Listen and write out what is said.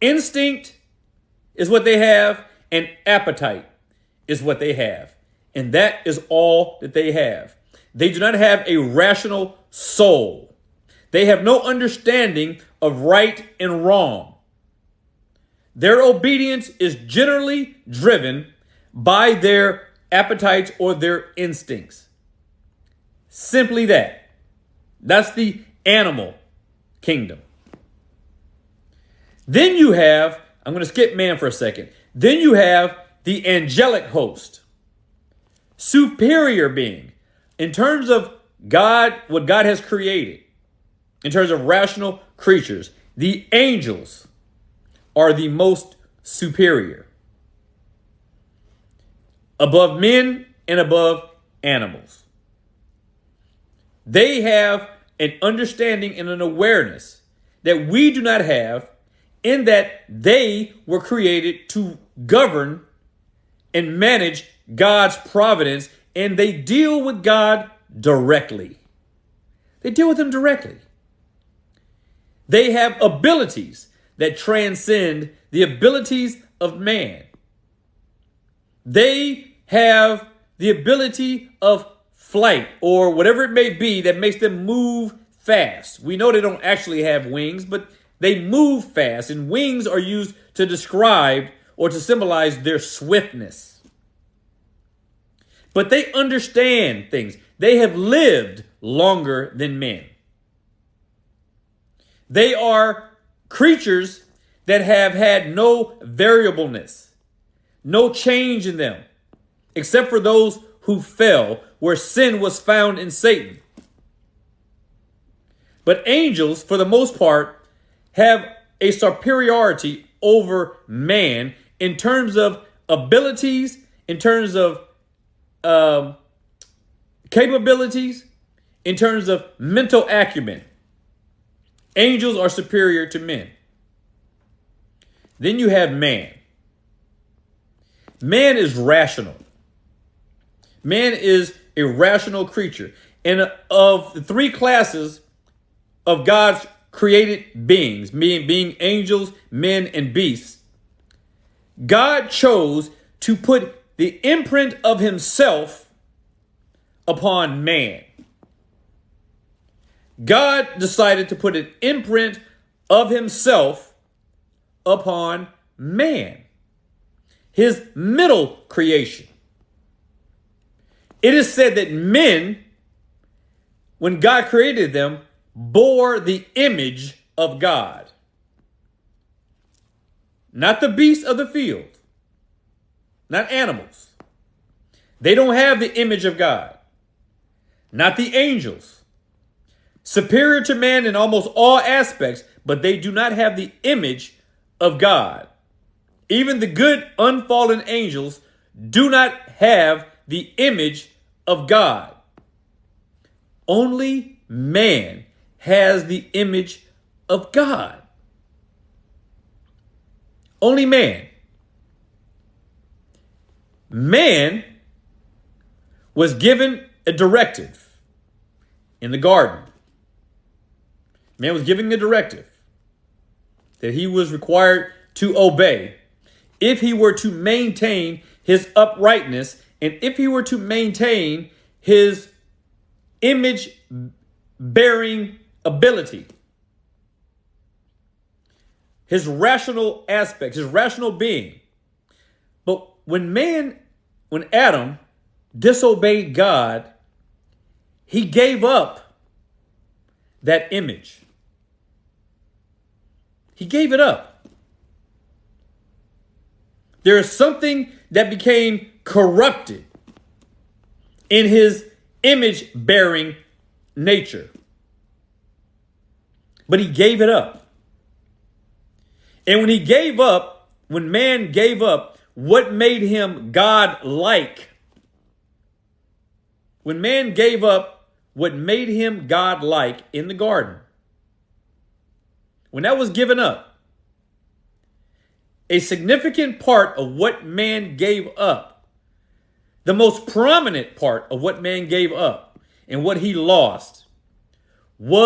Instinct is what they have, and appetite is what they have. And that is all that they have. They do not have a rational soul. They have no understanding of right and wrong. Their obedience is generally driven by their appetites or their instincts. Simply that. That's the animal kingdom. Then you have, I'm going to skip man for a second. Then you have the angelic host, superior being in terms of God, what God has created, in terms of rational creatures. The angels are the most superior, above men and above animals. They have an understanding and an awareness that we do not have, in that they were created to govern and manage God's providence, and they deal with God directly. They deal with him directly. They have abilities that transcend the abilities of man. They have the ability of flight, or whatever it may be, that makes them move fast. We know they don't actually have wings, but they move fast, and wings are used to describe or to symbolize their swiftness. But they understand things. They have lived longer than men. They are creatures that have had no variableness, no change in them, except for those who fell, where sin was found in Satan. But angels, for the most part, have a superiority over man in terms of abilities, in terms of capabilities, in terms of mental acumen. Angels are superior to men. Then you have man. Man is rational. Man is a rational creature. And of the three classes of God's created beings, being angels, men, and beasts, God chose to put the imprint of himself upon man. God decided to put an imprint of himself upon man, his middle creation. It is said that men, when God created them, bore the image of God. Not the beasts of the field, not animals. They don't have the image of God. Not the angels. Superior to man in almost all aspects, but they do not have the image of God. Even the good unfallen angels do not have the image of God. Only man has the image of God. Only man. Man was given a directive in the garden. Man was given a directive that he was required to obey if he were to maintain his uprightness and if he were to maintain his image-bearing ability, his rational aspects, his rational being. But when Adam disobeyed God, he gave up that image. He gave it up. There is something that became corrupted in his image-bearing nature. But he gave it up. And when man gave up what made him God-like, when man gave up what made him God-like in the garden, when that was given up, a significant part of what man gave up, the most prominent part of what man gave up and what he lost, was